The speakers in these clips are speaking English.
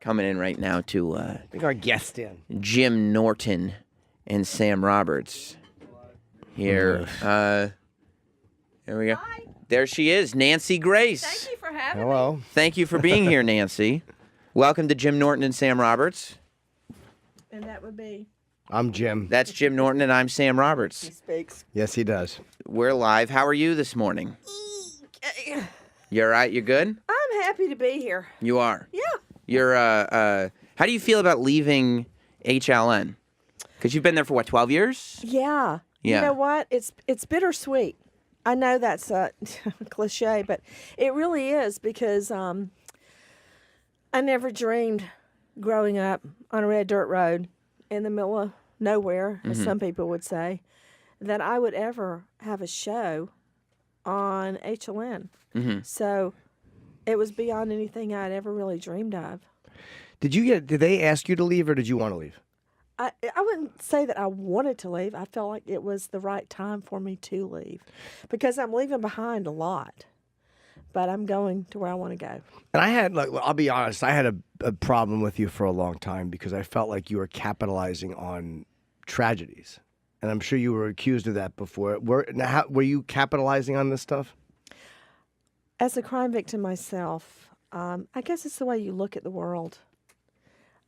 coming in right now to Bring our guest in. Jim Norton and Sam Roberts here. There we go. Hi. There she is, Nancy Grace. Thank you for having me. Hello. Thank you for being here, Nancy. Welcome to Jim Norton and Sam Roberts. And that would be. I'm Jim. That's Jim Norton and I'm Sam Roberts. Speaks. Yes, he does. We're live. How are you this morning? You all right? You good? I'm happy to be here. You are. Yeah. You're how do you feel about leaving HLN? Because you've been there for what, 12 years? Yeah. Yeah. You know what? It's bittersweet. I know that's a cliche, but it really is because I never dreamed growing up on a red dirt road in the middle of nowhere, as some people would say, that I would ever have a show on HLN. So it was beyond anything I'd ever really dreamed of. Did they ask you to leave or did you want to leave? I wouldn't say that I wanted to leave. I felt like it was the right time for me to leave because I'm leaving behind a lot, but I'm going to where I want to go. And I had, I'll be honest, I had a problem with you for a long time because I felt like you were capitalizing on tragedies. And I'm sure you were accused of that before. Were you capitalizing on this stuff? As a crime victim myself, I guess it's the way you look at the world.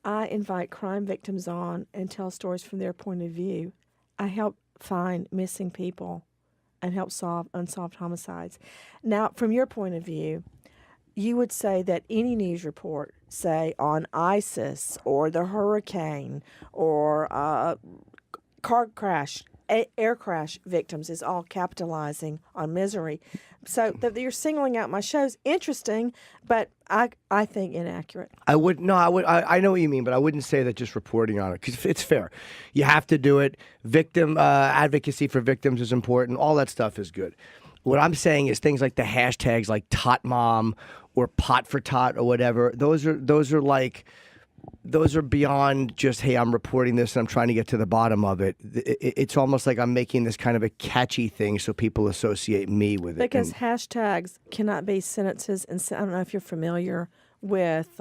I invite crime victims on and tell stories from their point of view. I help find missing people and help solve unsolved homicides. Now, from your point of view, you would say that any news report, say on ISIS or the hurricane or car crash, air crash victims is all capitalizing on misery. So that you're singling out my shows, interesting, but I think inaccurate. I know what you mean, but I wouldn't say that just reporting on it because it's fair. You have to do it. Victim advocacy for victims is important. All that stuff is good. What I'm saying is things like the hashtags like Tot Mom or Pot for Tot or whatever. Those are beyond just, hey, I'm reporting this and I'm trying to get to the bottom of it. It's almost like I'm making this kind of a catchy thing so people associate me with it. Because hashtags cannot be sentences. And I don't know if you're familiar with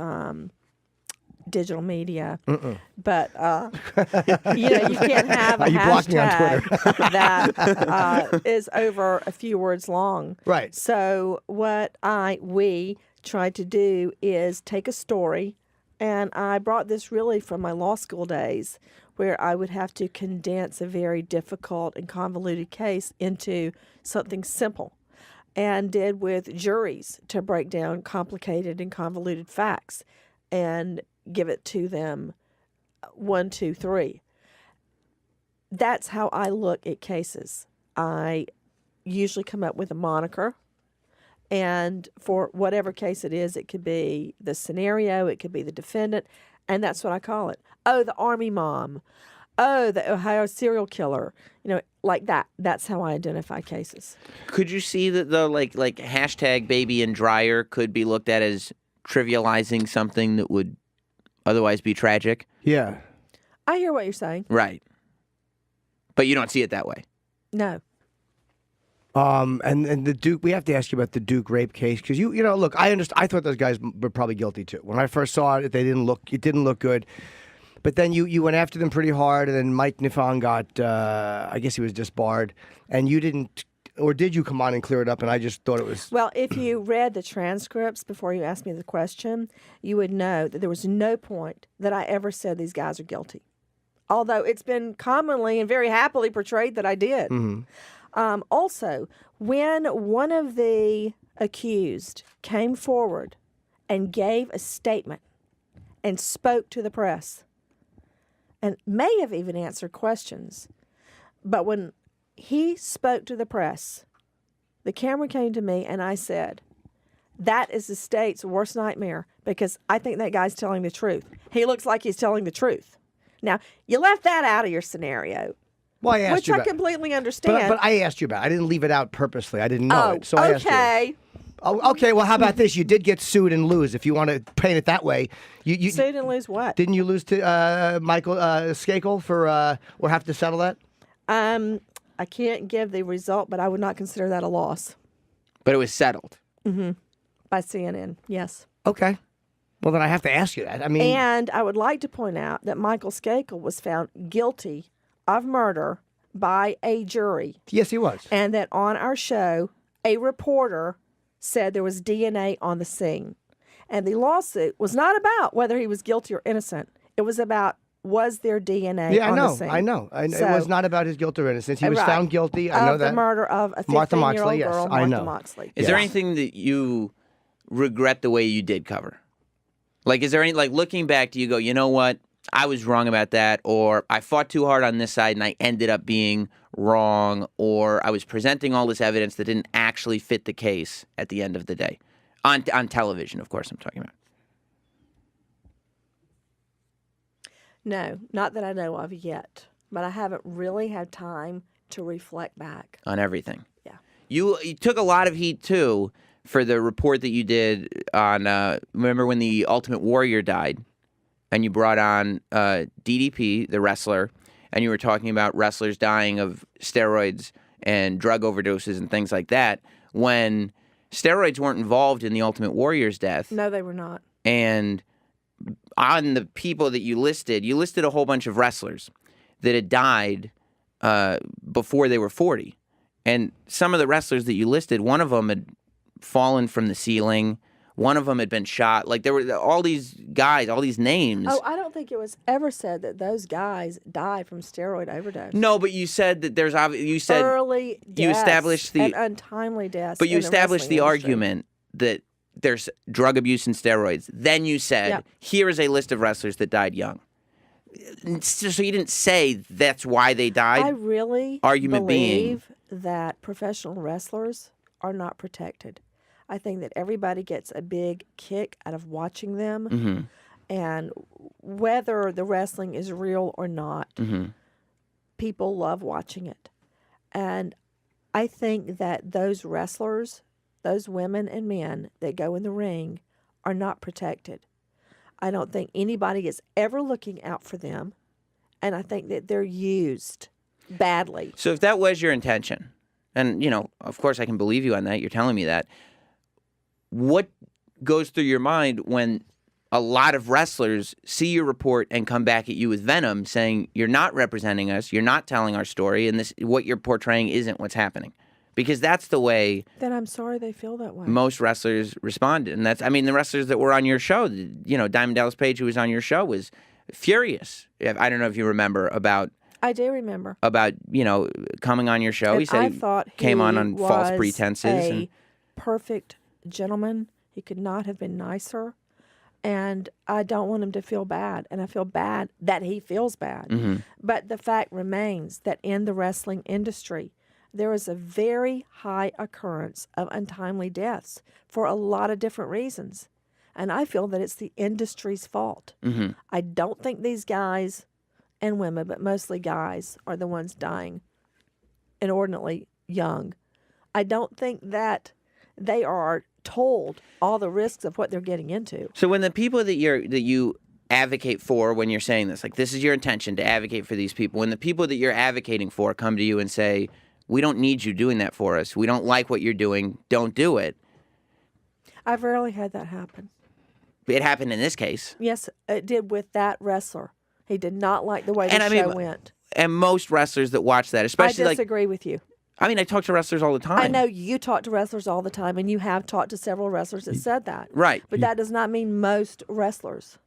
digital media, but you can't have a hashtag that is over a few words long. Right. So what we try to do is take a story. And I brought this really from my law school days where I would have to condense a very difficult and convoluted case into something simple and did with juries to break down complicated and convoluted facts and give it to them 1, 2, 3. That's how I look at cases. I usually come up with a moniker. And for whatever case it is, it could be the scenario, it could be the defendant, and that's what I call it. Oh, the Army mom. Oh, the Ohio serial killer. Like that. That's how I identify cases. Could you see that the like hashtag baby and dryer could be looked at as trivializing something that would otherwise be tragic? Yeah. I hear what you're saying. Right. But you don't see it that way. No. And the Duke, we have to ask you about the Duke rape case because look, I thought those guys were probably guilty too. When I first saw it, it didn't look good. But then you went after them pretty hard, and then Mike Nifong got, I guess he was disbarred, and you didn't, or did you come on and clear it up? And I just thought it was. Well, if you read the transcripts before you asked me the question, you would know that there was no point that I ever said these guys are guilty. Although it's been commonly and very happily portrayed that I did. Mm-hmm. Also, when one of the accused came forward and gave a statement and spoke to the press and may have even answered questions, but when he spoke to the press, the camera came to me and I said, that is the state's worst nightmare because I think that guy's telling the truth. He looks like he's telling the truth. Now, you left that out of your scenario. Well, I asked which you I about, completely understand. but I asked you about it. I didn't leave it out purposely. I didn't know it. So I asked you. Okay. Oh, okay, well, how about this? You did get sued and lose, if you want to paint it that way. You Sued and lose what? Didn't you lose to Michael Skakel for, or have to settle that? I can't give the result, but I would not consider that a loss. But it was settled. By CNN, yes. Okay. Well, then I have to ask you that. I mean, And I would like to point out that Michael Skakel was found guilty of murder by a jury, yes, he was. and that on our show, a reporter said there was DNA on the scene. And the lawsuit was not about whether he was guilty or innocent. It was about, was there DNA Yeah, on I know. the scene? I know. It So- was not about his guilt or innocence. He was Right. found guilty. I know of that. the murder of a Martha 15-year-old Moxley, yes, girl, I Martha know. Moxley. Is there Yeah. anything that you regret the way you did cover? Like, is there any, like, looking back, do you go, you know what? I was wrong about that, or I fought too hard on this side and I ended up being wrong, or I was presenting all this evidence that didn't actually fit the case at the end of the day? On television, of course, I'm talking about. No, not that I know of yet. But I haven't really had time to reflect back. On everything. Yeah. You took a lot of heat, too, for the report that you did on, remember when the Ultimate Warrior died? And you brought on DDP, the wrestler, and you were talking about wrestlers dying of steroids and drug overdoses and things like that, when steroids weren't involved in the Ultimate Warrior's death. No, they were not. And on the people that you listed a whole bunch of wrestlers that had died before they were 40. And some of the wrestlers that you listed, one of them had fallen from the ceiling. One of them had been shot. Like, there were all these guys, all these names. Oh, I don't think it was ever said that those guys died from steroid overdose. No, but you said that there's you said Early deaths you established the and untimely deaths. but you in the established the wrestling industry. argument that there's drug abuse and steroids. Then you said, Yeah. here is a list of wrestlers that died young. So you didn't say that's why they died. I really Argument being- believe that professional wrestlers are not protected. I think that everybody gets a big kick out of watching them. Mm-hmm. And whether the wrestling is real or not, Mm-hmm. people love watching it. And I think that those wrestlers, those women and men that go in the ring, are not protected. I don't think anybody is ever looking out for them. And I think that they're used badly. So if that was your intention, and, you know, of course I can believe you on that, you're telling me that, what goes through your mind when a lot of wrestlers see your report and come back at you with venom saying, you're not representing us, you're not telling our story, and this what you're portraying isn't what's happening? Because that's the way Then I'm sorry they feel that way. most wrestlers responded. And that's, I mean, the wrestlers that were on your show, you know, Diamond Dallas Page, who was on your show, was furious. I don't know if you remember about, I do remember. you know, coming on your show. And He said I he thought came on he false was pretenses. a And, perfect gentleman. He could not have been nicer. And I don't want him to feel bad. And I feel bad that he feels bad. Mm-hmm. But the fact remains that in the wrestling industry, there is a very high occurrence of untimely deaths for a lot of different reasons. And I feel that it's the industry's fault. mm-hmm. I don't think these guys and women, but mostly guys, are the ones dying inordinately young. I don't think that they are told all the risks of what they're getting into. So when the people that you advocate for, when you're saying this, like this is your intention to advocate for these people, when the people that you're advocating for come to you and say, we don't need you doing that for us, we don't like what you're doing, don't do it. I've rarely had that happen. It happened in this case. Yes, it did with that wrestler. He did not like the way the And I mean, show went. And most wrestlers that watch that, especially I disagree with you. I talk to wrestlers all the time. I know you talk to wrestlers all the time, and you have talked to several wrestlers that said that. Right. But that does not mean most wrestlers.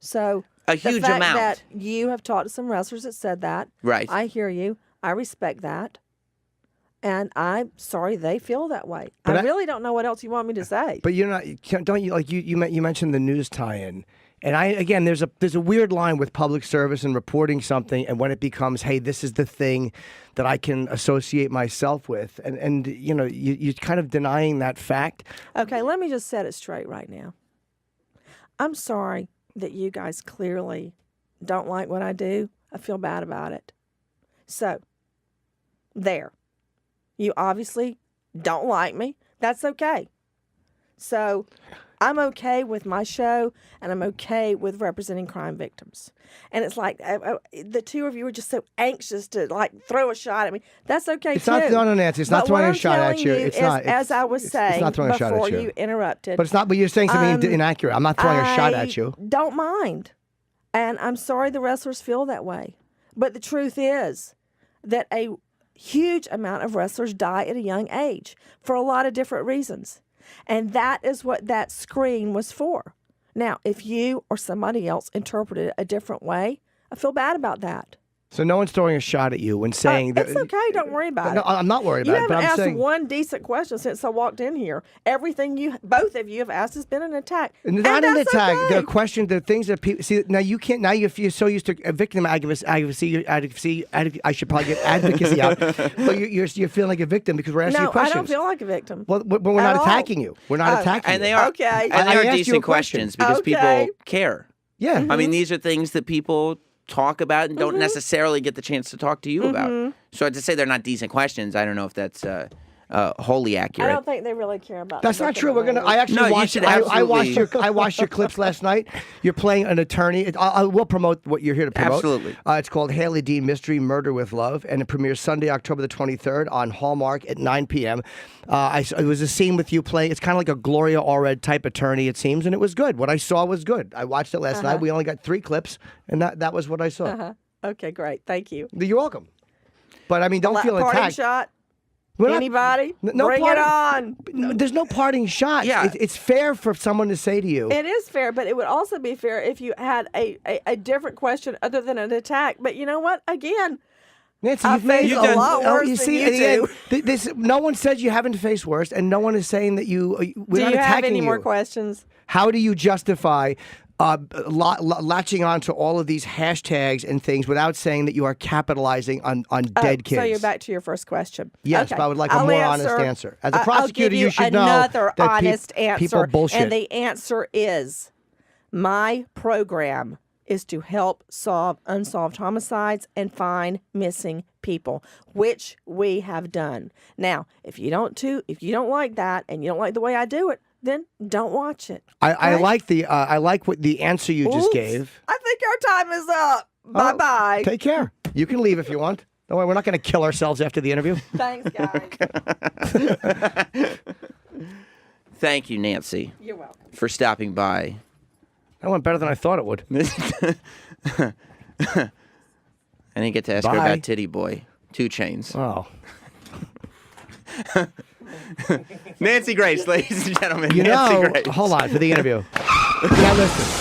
So A the huge fact amount. that you have talked to some wrestlers that said that, Right. I hear you. I respect that. And I'm sorry they feel that way. But I I- really don't know what else you want me to say. But you're not, don't you, like you mentioned the news tie-in. And again, there's a weird line with public service and reporting something, and when it becomes, hey, this is the thing that I can associate myself with, and you know, you're kind of denying that fact. Okay, let me just set it straight right now. I'm sorry that you guys clearly don't like what I do. I feel bad about it. So, there. You obviously don't like me. That's okay. So, I'm okay with my show, and I'm okay with representing crime victims. And it's like the two of you are just so anxious to like throw a shot at me. That's okay It's too. not, no, Nancy. It's not But throwing what a I'm shot at telling you. It's is, not. as I was saying it's not throwing a shot before at you. you interrupted. But it's not. But you're saying something inaccurate. I'm not throwing a shot at you. Don't mind, and I'm sorry the wrestlers feel that way. But the truth is that a huge amount of wrestlers die at a young age for a lot of different reasons. And that is what that screen was for. Now, if you or somebody else interpreted it a different way, I feel bad about that. So no one's throwing a shot at you when saying that. It's okay. Don't worry about No, it. I'm not worried You about it. But haven't I'm asked saying. one decent question since I walked in here. Everything both of you have asked has been an attack. Not an that's attack. okay. The question, the things that people see now. You can't now. You're so used to victim advocacy. I should probably get advocacy out. But you're feeling like a victim because we're asking you No, I questions. don't feel like a victim. Well, but we're At not all. attacking you. We're not Oh. attacking you. And they are Okay. And they I are asked you a decent question. questions because Okay. people care. Yeah. I mean, these are things that people talk about and don't necessarily get the chance to talk to you about. So to say they're not decent questions, I don't know if that's wholly accurate. I don't think they really care about. That's the not victim true. We're gonna. I actually No, you watched. should I watched absolutely- your. I watched your clips last night. You're playing an attorney. I will promote what you're here to promote. Absolutely. It's called Haley Dean Mystery: Murder with Love, and it premieres Sunday, October the 23rd on Hallmark at 9 p.m. It was a scene with you playing. It's kind of like a Gloria Allred type attorney, it seems, and it was good. What I saw was good. I watched it last night. We only got 3 clips, and that was what I saw. Okay, great. Thank you. You're welcome. But I mean, don't feel Parting attacked. shot. We're not- Anybody? no Bring it on. No, there's no parting shot. Yeah. It's fair for someone to say to you. It is fair, but it would also be fair if you had a different question other than an attack. But you know what? Again, Nancy, I you've made face a lot worse you than see, you again, do. This, no one says you haven't faced worse, and no one is saying that you. We're do not you have attacking any you. more questions? How do you justify latching on to all of these hashtags and things without saying that you are capitalizing on dead kids? So you're back to your first question. Yes, Okay. but I would like a I'll more honest answer. As a I'll prosecutor, give you should know another that honest answer. people bullshit. And the answer is my program is to help solve unsolved homicides and find missing people, which we have done. Now, if you don't like that and you don't like the way I do it, then don't watch it. I Okay? like what the answer you just Oops. gave. I think our time is up. Bye bye. Take care. You can leave if you want. Don't worry, we're not going to kill ourselves after the interview. Thanks, guys. Thank you, Nancy, You're welcome. for stopping by. That went better than I thought it would. I didn't get to ask her Bye. about Titty Boy. 2 Chains. Oh. Nancy Grace, ladies and gentlemen. You Nancy know, Grace. hold on for the interview. Now listen.